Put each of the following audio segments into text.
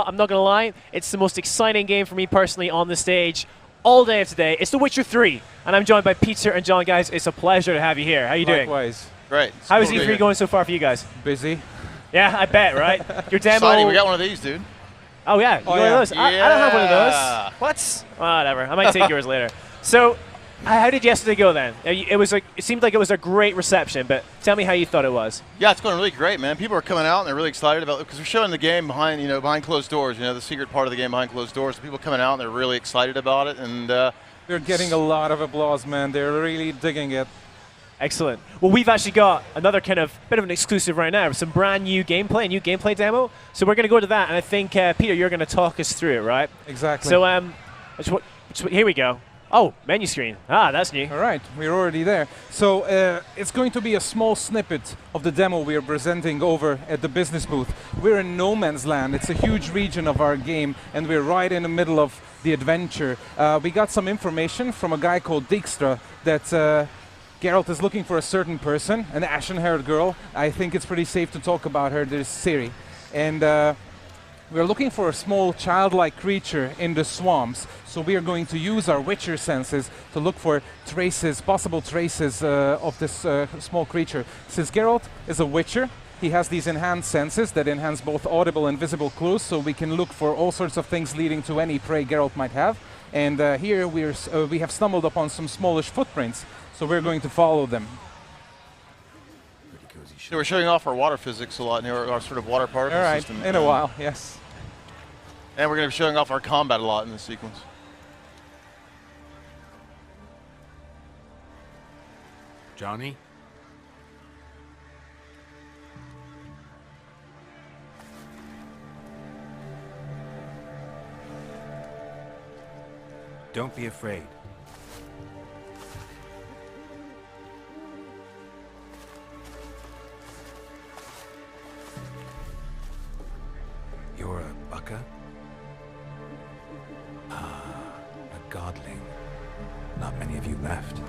I'm not going to lie, it's the most exciting game for me personally on the stage all day of today. It's The Witcher 3, and I'm joined by Peter and John. Guys, it's a pleasure to have you here. How are you doing? Likewise. Great. How is E3 going so far for you guys? Busy. Yeah, I bet, right? Your demo. Exciting. We got one of these, dude. Oh, yeah. You Oh, want yeah. one of those? I don't have one of Yeah. those. What? Whatever. I might take yours later. So, how did yesterday go then? It seemed like it was a great reception, but tell me how you thought it was. Yeah, it's going really great, man. People are coming out and they're really excited about it because we're showing the game behind, behind closed doors. The secret part of the game behind closed doors. So people coming out and they're really excited about it, and They're getting a lot of applause, man. They're really digging it. Excellent. Well, we've actually got another kind of bit of an exclusive right now, some brand new gameplay, a new gameplay demo. So we're going to go to that, and I think, Peter, you're going to talk us through it, right? Exactly. So, here we go. Oh, menu screen. Ah, that's new. All right, we're already there. So it's going to be a small snippet of the demo we are presenting over at the business booth. We're in no man's land. It's a huge region of our game, and we're right in the middle of the adventure. We got some information from a guy called Dijkstra that Geralt is looking for a certain person, an ashen-haired girl. I think it's pretty safe to talk about her. There's Ciri. And we're looking for a small childlike creature in the swamps. So we are going to use our Witcher senses to look for traces, possible traces of this small creature. Since Geralt is a Witcher, he has these enhanced senses that enhance both audible and visible clues, so we can look for all sorts of things leading to any prey Geralt might have. And here we have stumbled upon some smallish footprints. So we're going to follow them. so we're showing off our water physics a lot here, our sort of water particle All right, system. in a while, yes. And we're going to be showing off our combat a lot in this sequence. Johnny? Don't be afraid. You're a Baka? Ah, a godling. Not many of you left.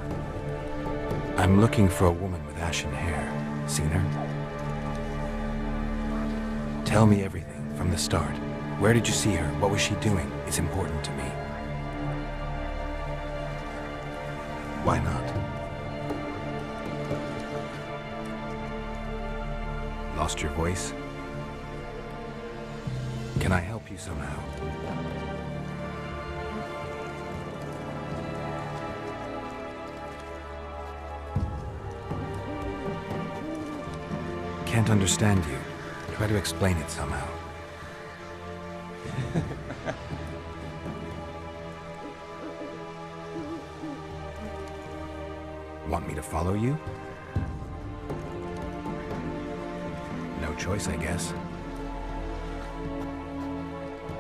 I'm looking for a woman with ashen hair. Seen her? Tell me everything from the start. Where did you see her? What was she doing? It's important to me. Why not? Lost your voice? Can I help you somehow? Can't understand you. Try to explain it somehow. Want me to follow you? No choice, I guess.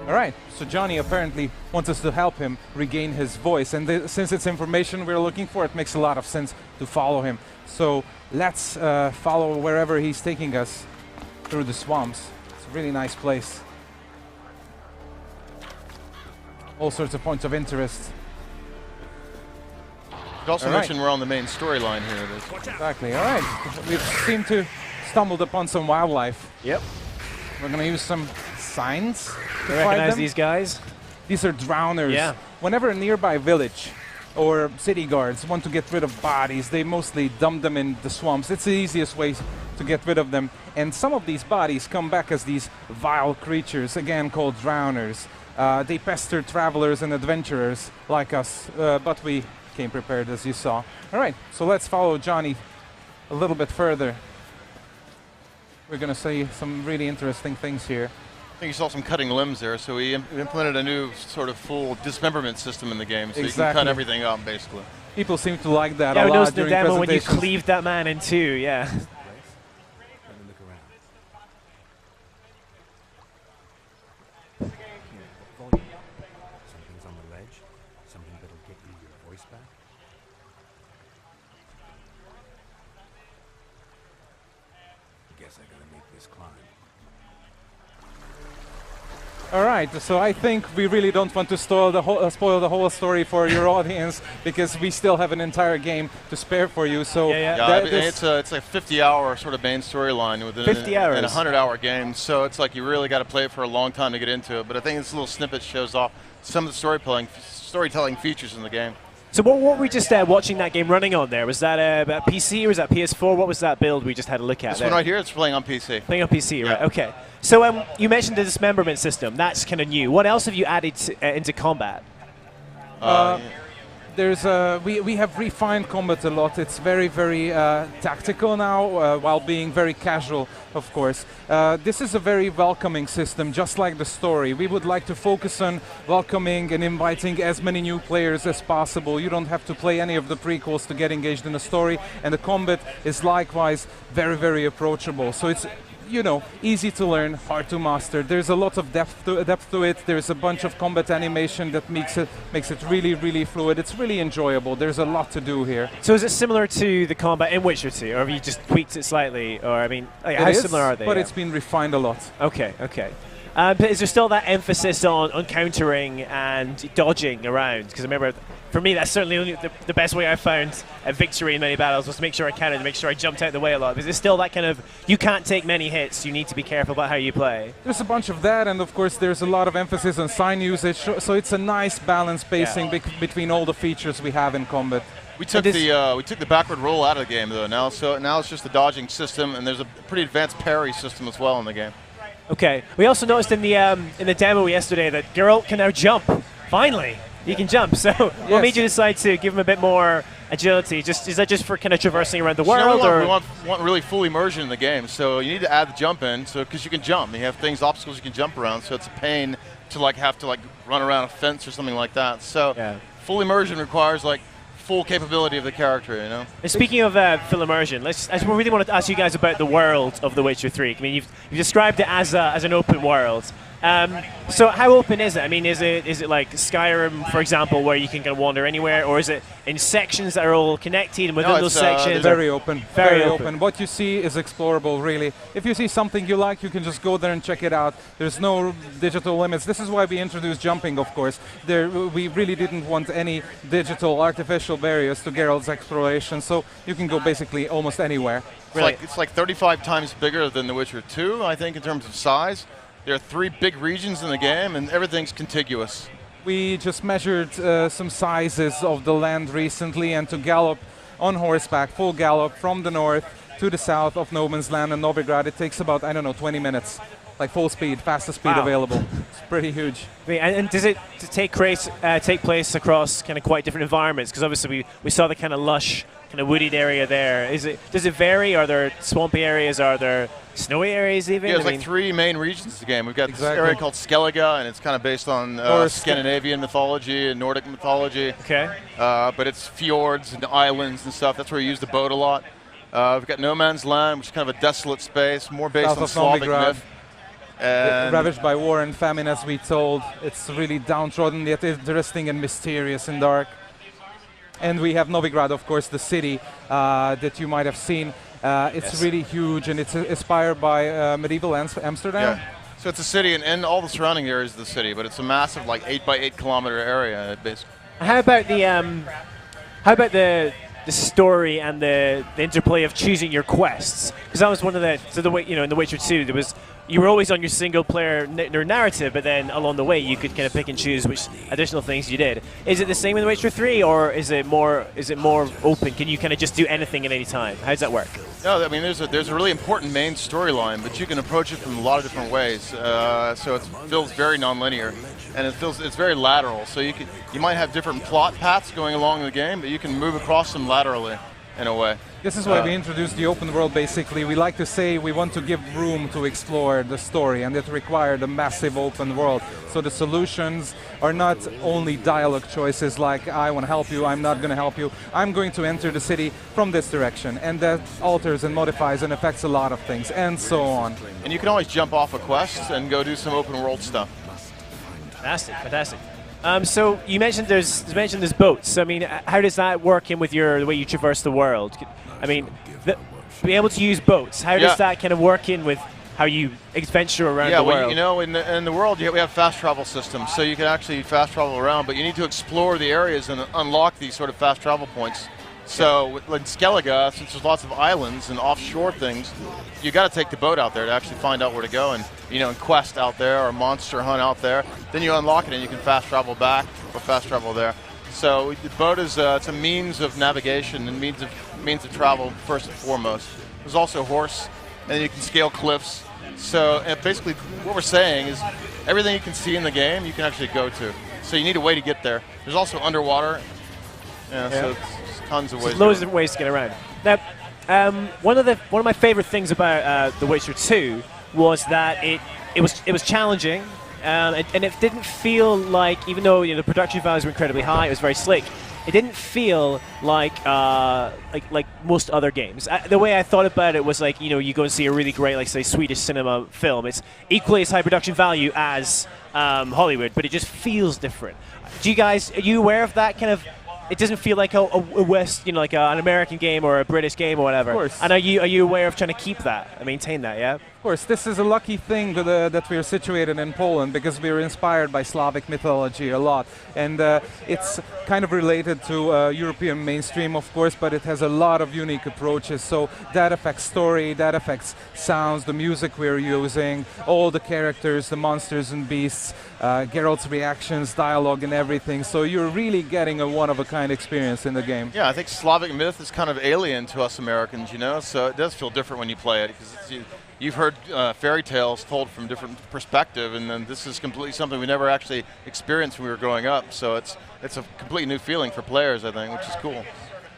All right, so Johnny apparently wants us to help him regain his voice, and since it's information we're looking for, it makes a lot of sense to follow him. So let's follow wherever he's taking us through the swamps. It's a really nice place. All sorts of points of interest. You also All right. mentioned we're on the main storyline here. Exactly, all right. We've seemed to stumbled upon some wildlife. Yep. We're going to use some signs to You find recognize them. these guys? These are drowners. Yeah. Whenever a nearby village or city guards want to get rid of bodies, they mostly dump them in the swamps. It's the easiest way to get rid of them. And some of these bodies come back as these vile creatures, again called drowners. They pester travelers and adventurers like us, but we came prepared, as you saw. All right, so let's follow Johnny a little bit further. We're going to see some really interesting things here. I think you saw some cutting limbs there, so we implemented a new sort of full dismemberment system in the game, so you can Exactly. cut everything up, basically. People seem to like that Yeah, a we lot noticed the during demo when you presentations. cleaved that man in two, yeah. Let me look around. Something's on the ledge. Something that'll get you your voice back. Guess I gotta make this climb. All right, so I think we really don't want to spoil the whole story for your audience because we still have an entire game to spare for you. So Yeah. Yeah, I mean, it's a 50-hour sort of main storyline within 50 hours. and a 100-hour game. So it's like you really got to play it for a long time to get into it. But I think this little snippet shows off some of the storytelling features in the game. So what were we just watching that game running on there? Was that a PC or was that PS4? What was that build we just had a look at This there? one right here, it's playing on PC. Playing on PC, right? Yeah. Okay. So you mentioned the dismemberment system. That's kind of new. What else have you added into combat? We have refined combat a lot. It's very, very tactical now, while being very casual, of course. This is a very welcoming system, just like the story. We would like to focus on welcoming and inviting as many new players as possible. You don't have to play any of the prequels to get engaged in the story, and the combat is likewise very, very approachable. So it's easy to learn, hard to master. There's a lot of depth to it. There's a bunch of combat animation that makes it really, really fluid. It's really enjoyable. There's a lot to do here. So is it similar to the combat in Witcher 2, or have you just tweaked it slightly? Or I mean, how similar are they? But it's been refined a lot. Okay. But is there still that emphasis on countering and dodging around? Because I remember, for me, that's certainly only the best way I found a victory in many battles was to make sure I countered, to make sure I jumped out of the way a lot. Is it still that kind of, you can't take many hits, you need to be careful about how you play? There's a bunch of that, and of course there's a lot of emphasis on sign usage, so it's a nice balance pacing between all the features we have in combat. We took the backward roll out of the game though. Now it's just the dodging system, and there's a pretty advanced parry system as well in the game. Okay. We also noticed in the demo yesterday that Geralt can now jump. Finally, he can jump. So, what made you decide to give him a bit more agility? Is that just for kind of traversing around the world, we want really full immersion in the game. So you need to add the jump in, because you can jump. You have obstacles you can jump around. So it's a pain to have to run around a fence or something like that. So full immersion requires full capability of the character, And speaking of full immersion, I really want to ask you guys about the world of The Witcher 3. I mean, you've described it as an open world. So how open is it? I mean, is it like Skyrim, for example, where you can kind of wander anywhere, or is it in sections that are all connected, and within those sections? Very open. Very open. What you see is explorable, really. If you see something you like, you can just go there and check it out. There's no digital limits. This is why we introduced jumping, of course. We really didn't want any digital, artificial barriers to Geralt's exploration, so you can go basically almost anywhere. It's like 35 times bigger than The Witcher 2, I think, in terms of size. There are 3 big regions in the game, and everything's contiguous. We just measured some sizes of the land recently, and to gallop on horseback, full gallop from the north to the south of No Man's Land and Novigrad, it takes about, 20 minutes. Like full speed, fastest speed available. It's pretty huge. And does it take place across kind of quite different environments? Because obviously we saw the kind of lush, kind of wooded area there. Does it vary? Are there swampy areas? Are there snowy areas even? Yeah, there's 3 main regions of the game. We've got this area called Skellige, and it's kind of based on Scandinavian mythology and Nordic mythology. Okay. But it's fjords and islands and stuff. That's where you use the boat a lot. We've got No Man's Land, which is kind of a desolate space, more based on Slavic myth. Ravaged by war and famine, as we told. It's really downtrodden, yet interesting and mysterious and dark. And we have Novigrad, of course, the city that you might have seen. It's really huge, and it's inspired by medieval Amsterdam. Yeah. So it's a city, and all the surrounding areas of the city, but it's a massive, 8 by 8 kilometer area, basically. How about the story and the interplay of choosing your quests? Because that was one of in The Witcher 2, you were always on your single player narrative, but then along the way you could kind of pick and choose which additional things you did. Is it the same in The Witcher 3, or is it more open? Can you kind of just do anything at any time? How does that work? No, I mean there's a really important main storyline, but you can approach it from a lot of different ways. So it feels very non-linear, and it's very lateral. So you might have different plot paths going along the game, but you can move across them laterally in a way. This is why we introduced the open world, basically. We like to say we want to give room to explore the story, and it required a massive open world. So the solutions are not only dialogue choices like, I want to help you, I'm not going to help you, I'm going to enter the city from this direction. And that alters and modifies and affects a lot of things, and so on. And you can always jump off a quest and go do some open world stuff. Fantastic. So you mentioned there's boats. I mean, how does that work in with the way you traverse the world? I mean, be able to use boats. How does that kind of work in with how you adventure around Yeah, the well, world. you know, in the world, we have fast travel systems, so you can actually fast travel around, but you need to explore the areas and unlock these sort of fast travel points. So in Skellige, since there's lots of islands and offshore things, you got to take the boat out there to actually find out where to go, and and quest out there or monster hunt out there. Then you unlock it and you can fast travel back or fast travel there. So the boat is it's a means of navigation and means of travel first and foremost. There's also a horse, and you can scale cliffs. So basically, what we're saying is everything you can see in the game, you can actually go to. So you need a way to get there. There's also underwater. So it's tons of ways. Loads of ways to get around. Now, one of my favorite things about The Witcher 2 was that it was challenging, and it didn't feel like, even though the production values were incredibly high, it was very slick. It didn't feel like most other games. The way I thought about it was like, you go and see a really great, like, say, Swedish cinema film. It's equally as high production value as Hollywood, but it just feels different. Are you aware of that kind of? It doesn't feel like a West, like an American game or a British game or whatever. Of course. And are you aware of trying to keep that and maintain that? Yeah. Of course, this is a lucky thing that we are situated in Poland, because we are inspired by Slavic mythology a lot, and it's kind of related to European mainstream, of course, but it has a lot of unique approaches. So that affects story, that affects sounds, the music we're using, all the characters, the monsters and beasts, Geralt's reactions, dialogue, and everything. So you're really getting a one-of-a-kind experience in the game. Yeah, I think Slavic myth is kind of alien to us Americans, so it does feel different when you play it, because you've heard fairy tales told from different perspective, and then this is completely something we never actually experienced when we were growing up. So it's a completely new feeling for players, I think, which is cool.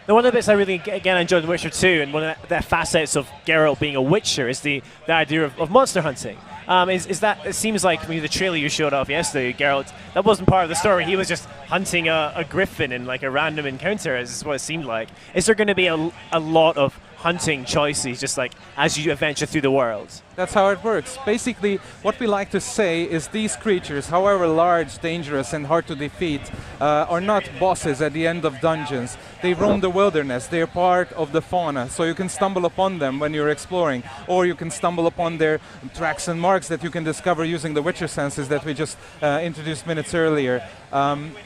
Now, one of the bits I really, again, enjoyed in Witcher 2, and one of the facets of Geralt being a Witcher, is the idea of monster hunting. Is that, it seems like the trailer you showed off yesterday, Geralt, that wasn't part of the story. He was just hunting a griffin in like a random encounter, is what it seemed like. Is there going to be a lot of hunting choices, just like as you adventure through the world? That's how it works. Basically, what we like to say is these creatures, however large, dangerous, and hard to defeat, are not bosses at the end of dungeons. They roam the wilderness. They are part of the fauna, so you can stumble upon them when you're exploring, or you can stumble upon their tracks and marks that you can discover using the Witcher senses that we just introduced minutes earlier.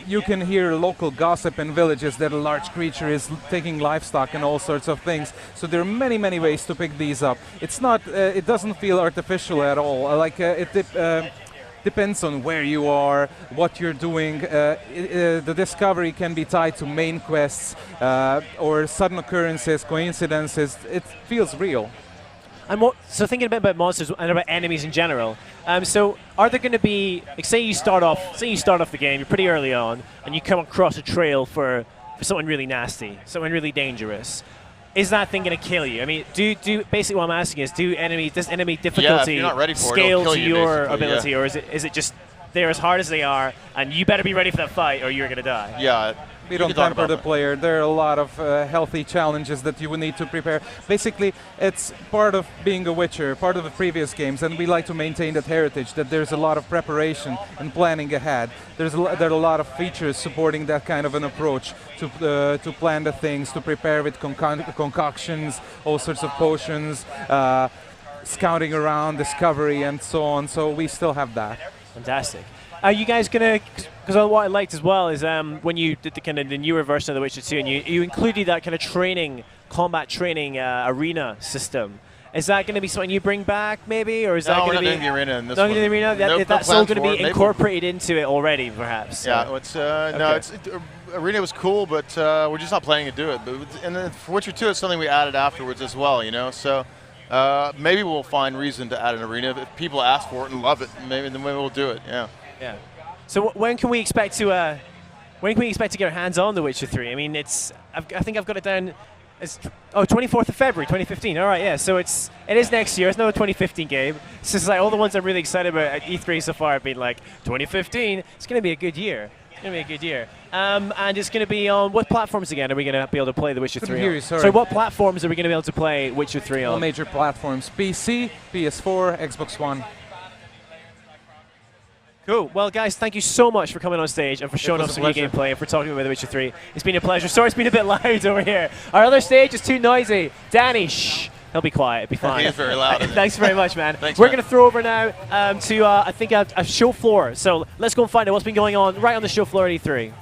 You can hear local gossip in villages that a large creature is taking livestock and all sorts of things. So there are many, many ways to pick these up. It's not, it doesn't feel artificial at all. It depends on where you are, what you're doing. The discovery can be tied to main quests or sudden occurrences, coincidences. It feels real. And so thinking a bit about monsters and about enemies in general. So are there going to be, like, say you start off the game, you're pretty early on, and you come across a trail for something really nasty, something really dangerous. Is that thing going to kill you? I mean, basically what I'm asking is, does enemy difficulty if you're not ready for it, scale it'll to kill you, your basically, ability, or is it just they're as hard as they are, and you better be ready for that fight, or you're going to die? Yeah. We don't pamper the player. There are a lot of healthy challenges that you will need to prepare. Basically, it's part of being a Witcher, part of the previous games, and we like to maintain that heritage, that there's a lot of preparation and planning ahead. There are a lot of features supporting that kind of an approach to plan the things, to prepare with concoctions, all sorts of potions, scouting around, discovery, and so on. So we still have that. Fantastic. Are you guys going to, because what I liked as well is when you did the kind of the newer version of The Witcher 2, and you included that kind of combat training arena system. Is that going to be something you bring back, maybe, or is that going to be? No, we're not doing the arena in this one. Not the arena. That's all going to be incorporated into it already, perhaps. Yeah, arena was cool, but we're just not planning to do it. And then for Witcher 2, it's something we added afterwards as well. So maybe we'll find reason to add an arena if people ask for it and love it. Maybe we'll do it. Yeah. Yeah. So when can we expect to get our hands on The Witcher 3? I mean, I think I've got it down as 24th of February, 2015. All right, yeah. So it is next year. It's not a 2015 game. It's just like all the ones I'm really excited about at E3 so far have been like 2015. It's going to be a good year. And it's going to be on what platforms again? Are we going to be able to play The Witcher 3 on? Sorry, what platforms are we going to be able to play Witcher 3 on? All major platforms: PC, PS4, Xbox One. Cool. Well, guys, thank you so much for coming on stage and for showing off some new gameplay and for talking about The Witcher 3. It's been a pleasure. Sorry, it's been a bit loud over here. Our other stage is too noisy. Danny, shh. He'll be quiet. It'll be fine. He is very loud. Thanks very much, man. Thanks, We're man. going to throw over now to, I think, a show floor. So let's go and find out what's been going on right on the show floor at E3.